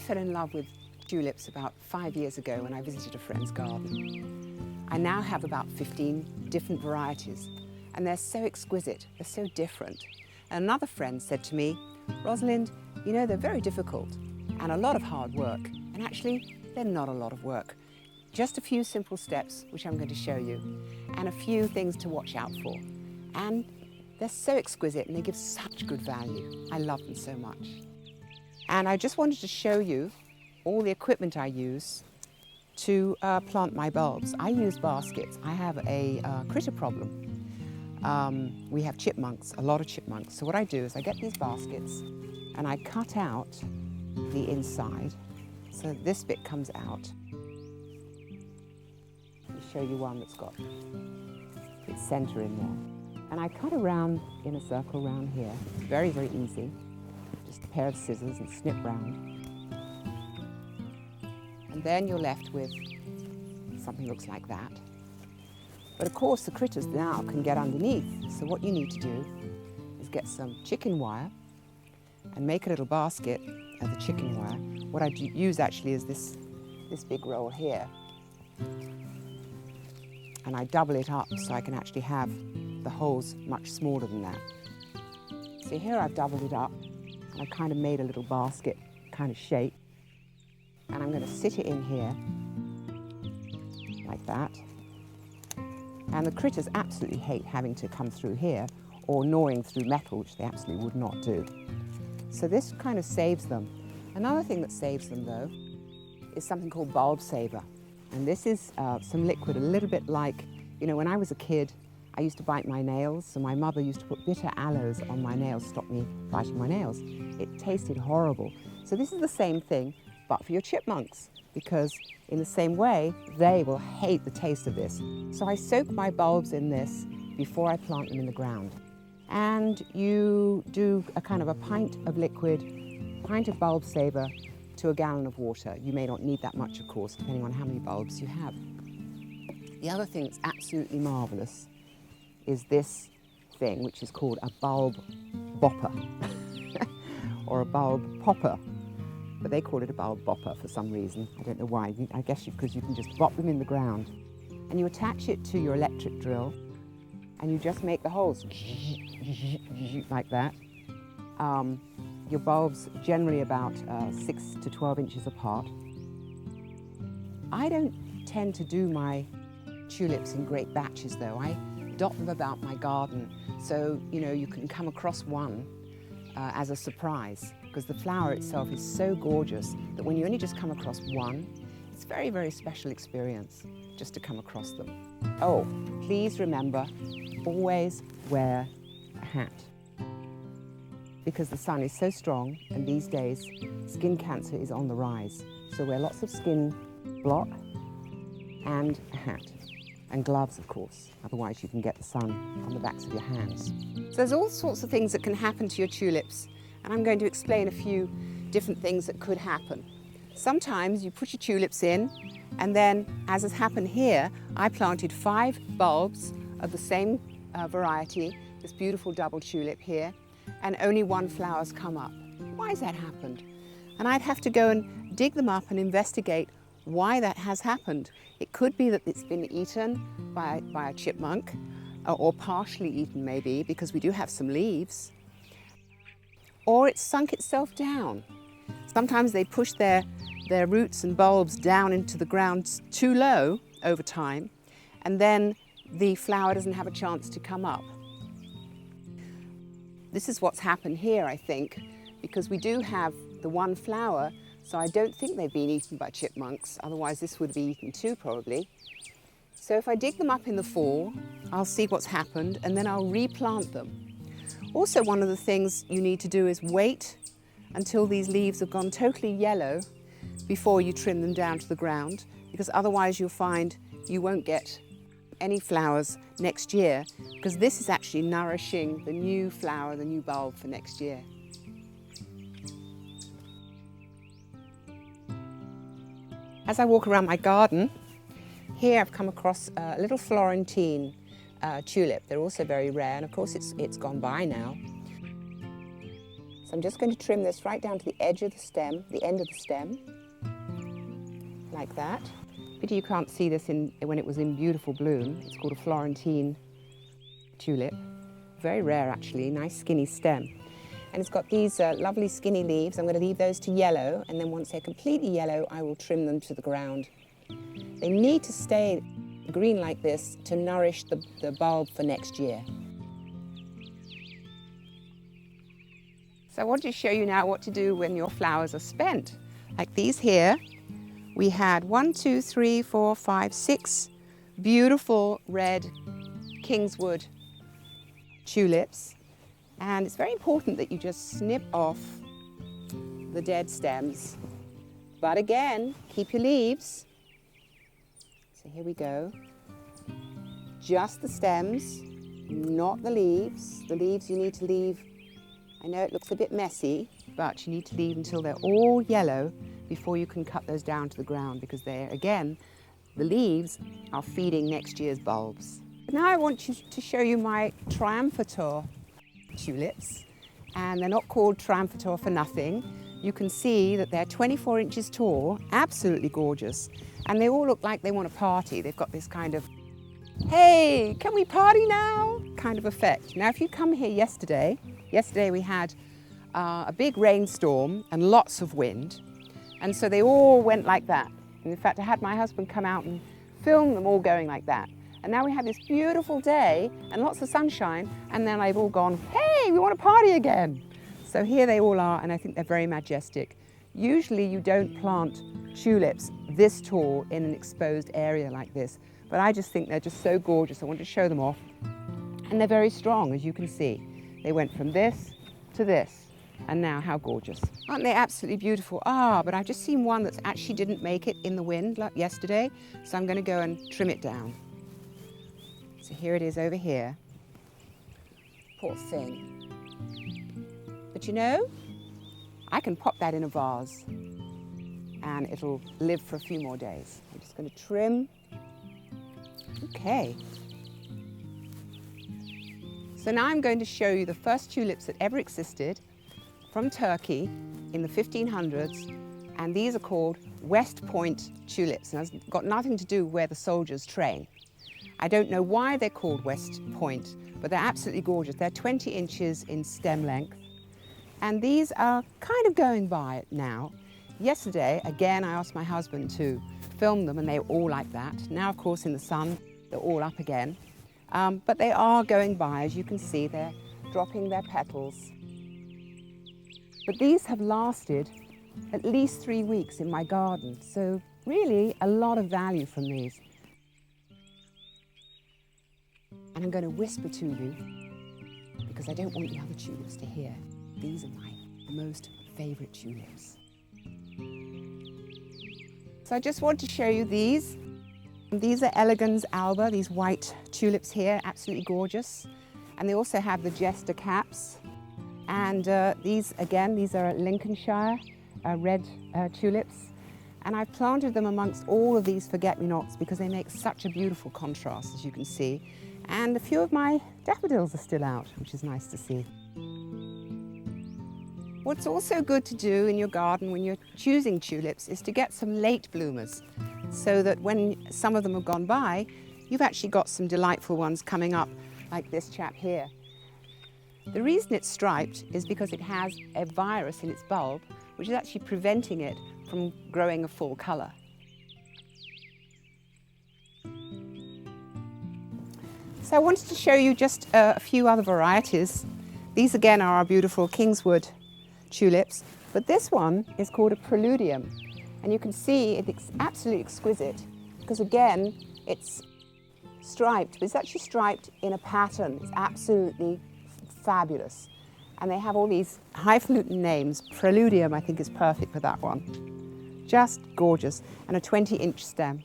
fell in love with tulips about 5 years ago when I visited a friend's garden. I now have about 15 different varieties, and they're so exquisite, they're so different. And another friend said to me, "Rosalind, you know, they're very difficult and a lot of hard work, and actually they're not a lot of work. Just a few simple steps, which I'm going to show you, and a few things to watch out for. And they're so exquisite and they give such good value. I love them so much." And I just wanted to show you all the equipment I use to plant my bulbs. I use baskets. I have a critter problem. We have chipmunks, a lot of chipmunks. So what I do is I get these baskets and I cut out the inside so that this bit comes out. Let me show you one that's got its center in there. And I cut around in a circle around here. It's very, very easy. Just a pair of scissors and snip round. And then you're left with something that looks like that. But of course the critters now can get underneath. So what you need to do is get some chicken wire and make a little basket of the chicken wire. What I use actually is this big roll here. And I double it up so I can actually have the holes much smaller than that. So here I've doubled it up and I've kind of made a little basket kind of shape. And I'm going to sit it in here like that. And the critters absolutely hate having to come through here or gnawing through metal, which they absolutely would not do. So this kind of saves them. Another thing that saves them though is something called bulb saver. And this is some liquid, a little bit like, you know, when I was a kid, I used to bite my nails, so my mother used to put bitter aloes on my nails to stop me biting my nails. It tasted horrible. So this is the same thing, but for your chipmunks, because in the same way, they will hate the taste of this. So I soak my bulbs in this before I plant them in the ground. And you do a kind of a pint of liquid, pint of bulb saver to a gallon of water. You may not need that much, of course, depending on how many bulbs you have. The other thing that's absolutely marvelous is this thing, which is called a bulb bopper or a bulb popper. But they call it a bulb bopper for some reason. I don't know why. I guess because you can just bop them in the ground. And you attach it to your electric drill and you just make the holes like that. Your bulbs generally about 6 to 12 inches apart. I don't tend to do my tulips in great batches though. I dot them about my garden so you know you can come across one as a surprise, because the flower itself is so gorgeous that when you only just come across one, it's a very, very special experience just to come across them. Oh, please remember, always wear a hat, because the sun is so strong and these days skin cancer is on the rise. So wear lots of skin block and a hat. And gloves, of course, otherwise you can get the sun on the backs of your hands. So there's all sorts of things that can happen to your tulips, and I'm going to explain a few different things that could happen. Sometimes you put your tulips in, and then, as has happened here, I planted 5 bulbs of the same variety, this beautiful double tulip here, and only 1 flower's come up. Why has that happened? And I'd have to go and dig them up and investigate why that has happened. It could be that it's been eaten by a chipmunk, or partially eaten maybe, because we do have some leaves. Or it's sunk itself down. Sometimes they push their roots and bulbs down into the ground too low over time, and then the flower doesn't have a chance to come up. This is what's happened here, I think, because we do have the 1 flower. So I don't think they've been eaten by chipmunks, otherwise this would be eaten too probably. So if I dig them up in the fall, I'll see what's happened and then I'll replant them. Also, one of the things you need to do is wait until these leaves have gone totally yellow before you trim them down to the ground, because otherwise you'll find you won't get any flowers next year, because this is actually nourishing the new flower, the new bulb for next year. As I walk around my garden, here I've come across a little Florentine tulip. They're also very rare, and of course it's gone by now. So So I'm just going to trim this right down to the edge of the stem, the end of the stem, like that. Pity you can't see this when it was in beautiful bloom. It's called a Florentine tulip. Very rare actually, nice skinny stem. And it's got these lovely skinny leaves. I'm going to leave those to yellow, and then once they're completely yellow, I will trim them to the ground. They need to stay green like this to nourish the bulb for next year. So I want to show you now what to do when your flowers are spent. Like these here, we had 1, 2, 3, 4, 5, 6 beautiful red Kingswood tulips. And it's very important that you just snip off the dead stems. But again, keep your leaves. So here we go. Just the stems, not the leaves. The leaves you need to leave, I know it looks a bit messy, but you need to leave until they're all yellow before you can cut those down to the ground, because they're, again, the leaves are feeding next year's bulbs. Now I want to show you my Triumphator tulips, and they're not called Triumphator for nothing. You can see that they're 24 inches tall, absolutely gorgeous, and they all look like they want to party. They've got this kind of, hey, can we party now? Kind of effect. Now if you come here yesterday we had a big rainstorm and lots of wind, and so they all went like that. And in fact, I had my husband come out and film them all going like that. And now we have this beautiful day and lots of sunshine, and then they've all gone, hey, we want to party again. So here they all are, and I think they're very majestic. Usually you don't plant tulips this tall in an exposed area like this, but I just think they're just so gorgeous. I want to show them off. And they're very strong, as you can see. They went from this to this, and now how gorgeous. Aren't they absolutely beautiful? Ah, but I've just seen one that actually didn't make it in the wind like yesterday, so I'm going to go and trim it down. So here it is over here. Poor thing. But you know, I can pop that in a vase and it'll live for a few more days. I'm just going to trim. Okay. So now I'm going to show you the first tulips that ever existed from Turkey in the 1500s, and these are called West Point tulips, and it's got nothing to do with where the soldiers train. I don't know why they're called West Point, but they're absolutely gorgeous. They're 20 inches in stem length, and these are kind of going by now. Yesterday, again, I asked my husband to film them, and they were all like that. Now, of course, in the sun, they're all up again. But they are going by, as you can see, they're dropping their petals. But these have lasted at least 3 weeks in my garden, so really a lot of value from these. And I'm going to whisper to you, because I don't want the other tulips to hear. These are my most favourite tulips. So I just want to show you these. These are Elegans alba, these white tulips here, absolutely gorgeous. And they also have the jester caps. And these are Lincolnshire red tulips. And I've planted them amongst all of these forget-me-nots because they make such a beautiful contrast, as you can see. And a few of my daffodils are still out, which is nice to see. What's also good to do in your garden when you're choosing tulips is to get some late bloomers, so that when some of them have gone by, you've actually got some delightful ones coming up, like this chap here. The reason it's striped is because it has a virus in its bulb, which is actually preventing it from growing a full colour. So I wanted to show you just a few other varieties. These again are our beautiful Kingswood tulips, but this one is called a Preludium. And you can see it's absolutely exquisite because again, it's striped, but it's actually striped in a pattern. It's absolutely fabulous. And they have all these highfalutin names. Preludium, I think, is perfect for that one. Just gorgeous. And a 20-inch stem.